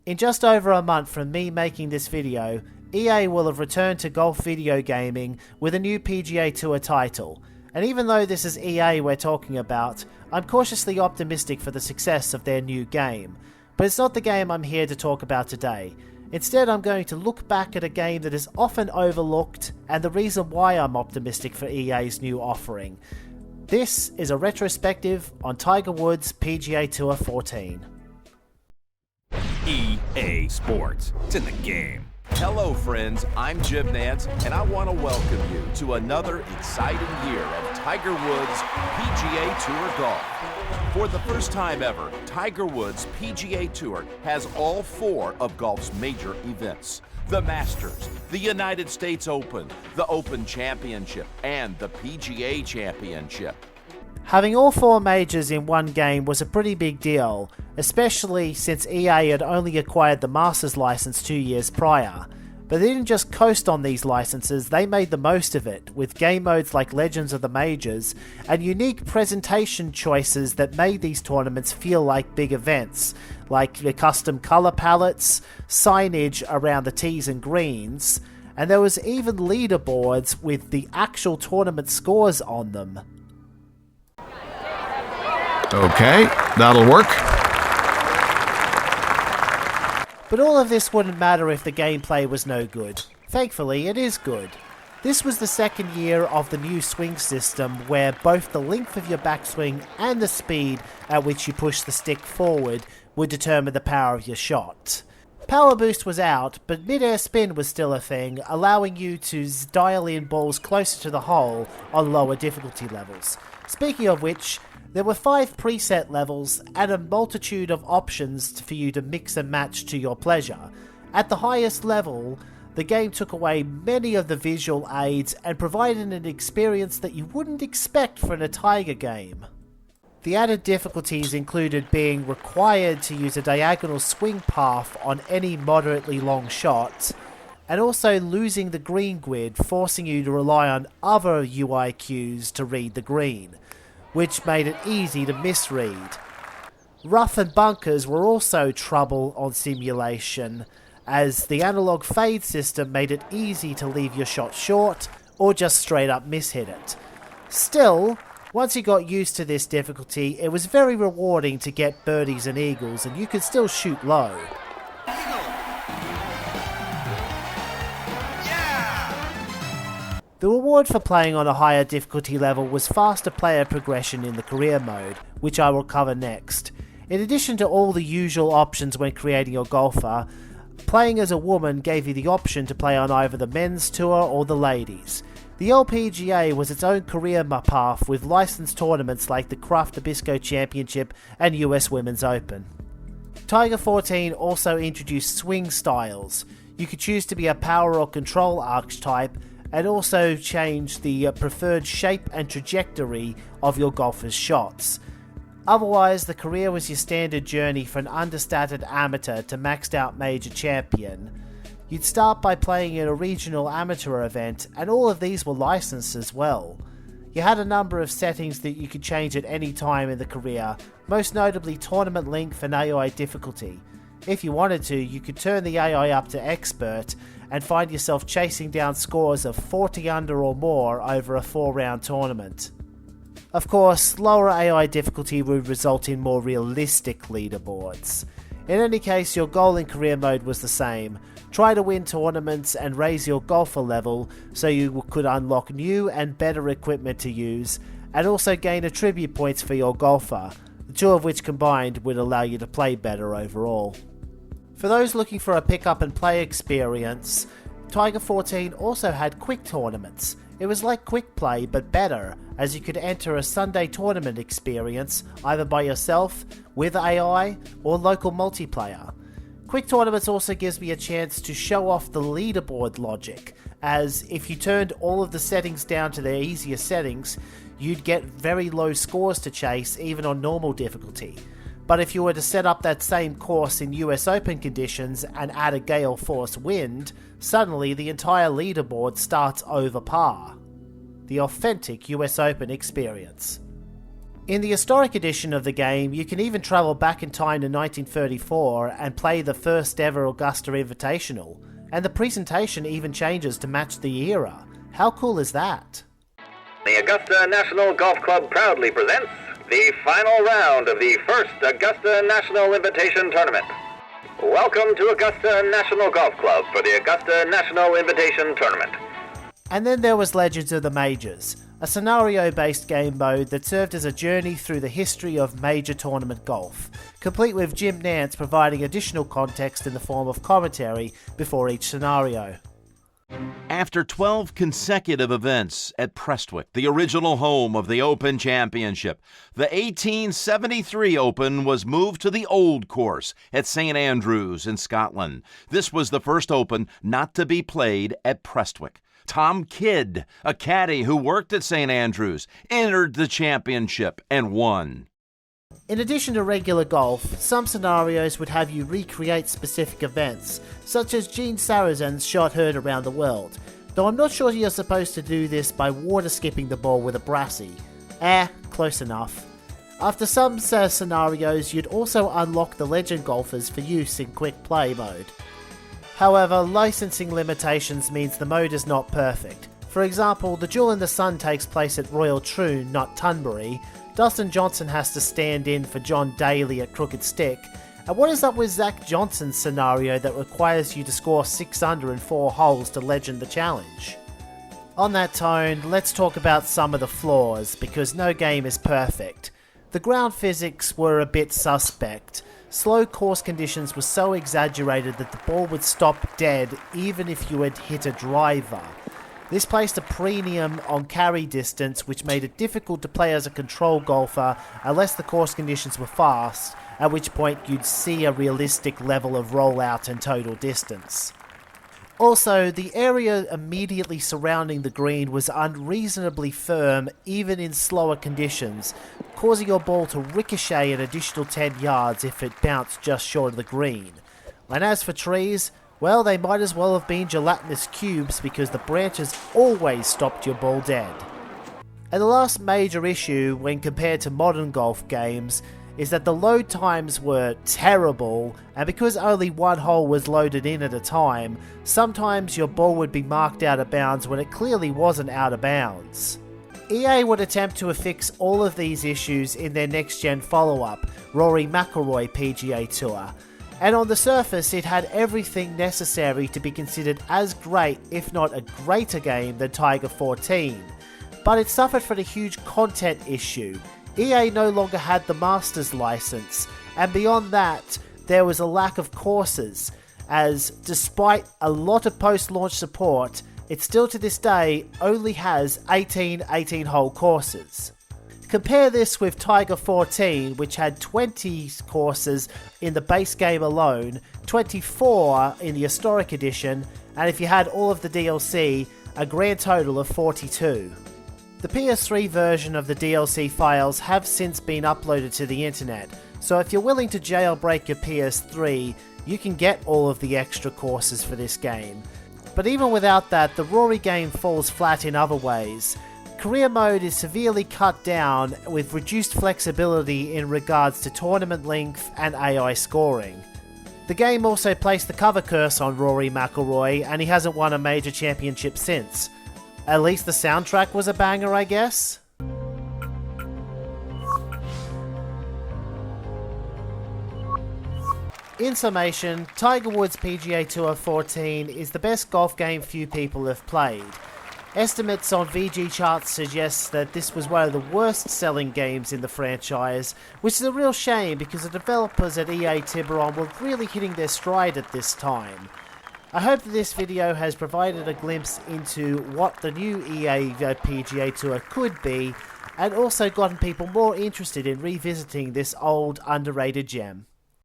In just over a month from me making this video, EA will have returned to golf video gaming with a new PGA Tour title, and even though this is EA we're talking about, I'm cautiously optimistic for the success of their new game. But it's not the game I'm here to talk about today. Instead, I'm going to look back at a game that is often overlooked and the reason why I'm optimistic for EA's new offering. This is a retrospective on Tiger Woods' PGA Tour 14. EA Sports. It's in the game. Hello friends, I'm Jim Nance, and I want to welcome you to another exciting year of Tiger Woods PGA Tour Golf. For the first time ever, Tiger Woods PGA Tour has all four of golf's major events: the Masters, the United States Open, the Open Championship, and the PGA Championship. Having all four majors in one game was a pretty big deal, especially since EA had only acquired the Masters license 2 years prior. But they didn't just coast on these licenses, they made the most of it, with game modes like Legends of the Majors, and unique presentation choices that made these tournaments feel like big events, like the custom colour palettes, signage around the tees and greens, and there was even leaderboards with the actual tournament scores on them. Okay, that'll work. But all of this wouldn't matter if the gameplay was no good. Thankfully, it is good. This was the second year of the new swing system where both the length of your backswing and the speed at which you push the stick forward would determine the power of your shot. Power boost was out, but mid-air spin was still a thing, allowing you to dial in balls closer to the hole on lower difficulty levels. Speaking of which, there were 5 preset levels and a multitude of options for you to mix and match to your pleasure. At the highest level, the game took away many of the visual aids and provided an experience that you wouldn't expect from a Tiger game. The added difficulties included being required to use a diagonal swing path on any moderately long shot, and also losing the green grid, forcing you to rely on other UI cues to read the green, which made it easy to misread. Rough and bunkers were also trouble on simulation, as the analog fade system made it easy to leave your shot short or just straight up mishit it. Still, once you got used to this difficulty, it was very rewarding to get birdies and eagles, and you could still shoot low. The reward for playing on a higher difficulty level was faster player progression in the career mode, which I will cover next. In addition to all the usual options when creating your golfer, playing as a woman gave you the option to play on either the men's tour or the ladies. The LPGA was its own career path with licensed tournaments like the Kraft Nabisco Championship and US Women's Open. Tiger 14 also introduced swing styles. You could choose to be a power or control archetype, and also change the preferred shape and trajectory of your golfer's shots. Otherwise, the career was your standard journey for an understated amateur to maxed out major champion. You'd start by playing in a regional amateur event, and all of these were licensed as well. You had a number of settings that you could change at any time in the career, most notably tournament length and AI difficulty. If you wanted to, you could turn the AI up to expert and find yourself chasing down scores of 40 under or more over a 4-round tournament. Of course, lower AI difficulty would result in more realistic leaderboards. In any case, your goal in career mode was the same. Try to win tournaments and raise your golfer level so you could unlock new and better equipment to use, and also gain attribute points for your golfer, the two of which combined would allow you to play better overall. For those looking for a pick up and play experience, Tiger 14 also had quick tournaments. It was like quick play but better, as you could enter a Sunday tournament experience either by yourself, with AI, or local multiplayer. Quick tournaments also gives me a chance to show off the leaderboard logic, as if you turned all of the settings down to their easier settings, you'd get very low scores to chase even on normal difficulty. But if you were to set up that same course in US Open conditions and add a gale force wind, suddenly the entire leaderboard starts over par. The authentic US Open experience. In the historic edition of the game, you can even travel back in time to 1934 and play the first ever Augusta Invitational, and the presentation even changes to match the era. How cool is that? The Augusta National Golf Club proudly presents the final round of the first Augusta National Invitation Tournament. Welcome to Augusta National Golf Club for the Augusta National Invitation Tournament. And then there was Legends of the Majors, a scenario-based game mode that served as a journey through the history of major tournament golf, complete with Jim Nantz providing additional context in the form of commentary before each scenario. After 12 consecutive events at Prestwick, the original home of the Open Championship, the 1873 Open was moved to the Old Course at St Andrews in Scotland. This was the first Open not to be played at Prestwick. Tom Kidd, a caddy who worked at St Andrews, entered the championship and won. In addition to regular golf, some scenarios would have you recreate specific events, such as Gene Sarazen's shot heard around the world, though I'm not sure you're supposed to do this by water skipping the ball with a brassy. Close enough. After some scenarios, you'd also unlock the legend golfers for use in quick play mode. However, licensing limitations means the mode is not perfect. For example, the Duel in the Sun takes place at Royal Troon, not Tunbury. Dustin Johnson has to stand in for John Daly at Crooked Stick. And what is up with Zach Johnson's scenario that requires you to score 6 under in 4 holes to legend the challenge? On that tone, let's talk about some of the flaws, because no game is perfect. The ground physics were a bit suspect. Slow course conditions were so exaggerated that the ball would stop dead even if you had hit a driver. This placed a premium on carry distance, which made it difficult to play as a control golfer unless the course conditions were fast, at which point you'd see a realistic level of rollout and total distance. Also, the area immediately surrounding the green was unreasonably firm even in slower conditions, causing your ball to ricochet an additional 10 yards if it bounced just short of the green. And as for trees, well, they might as well have been gelatinous cubes because the branches always stopped your ball dead. And the last major issue when compared to modern golf games is that the load times were terrible, and because only one hole was loaded in at a time, sometimes your ball would be marked out of bounds when it clearly wasn't out of bounds. EA would attempt to affix all of these issues in their next-gen follow-up, Rory McIlroy PGA Tour, and on the surface it had everything necessary to be considered as great, if not a greater game than Tiger 14, but it suffered from a huge content issue. EA no longer had the Masters license, and beyond that, there was a lack of courses, as despite a lot of post-launch support, it still to this day only has 18 18-hole courses. Compare this with Tiger 14, which had 20 courses in the base game alone, 24 in the Historic Edition, and if you had all of the DLC, a grand total of 42. The PS3 version of the DLC files have since been uploaded to the internet, so if you're willing to jailbreak your PS3, you can get all of the extra courses for this game. But even without that, the Rory game falls flat in other ways. Career mode is severely cut down with reduced flexibility in regards to tournament length and AI scoring. The game also placed the cover curse on Rory McIlroy, and he hasn't won a major championship since. At least the soundtrack was a banger, I guess? In summation, Tiger Woods PGA Tour 14 is the best golf game few people have played. Estimates on VG charts suggest that this was one of the worst selling games in the franchise, which is a real shame because the developers at EA Tiburon were really hitting their stride at this time. I hope that this video has provided a glimpse into what the new EA PGA Tour could be, and also gotten people more interested in revisiting this old underrated gem.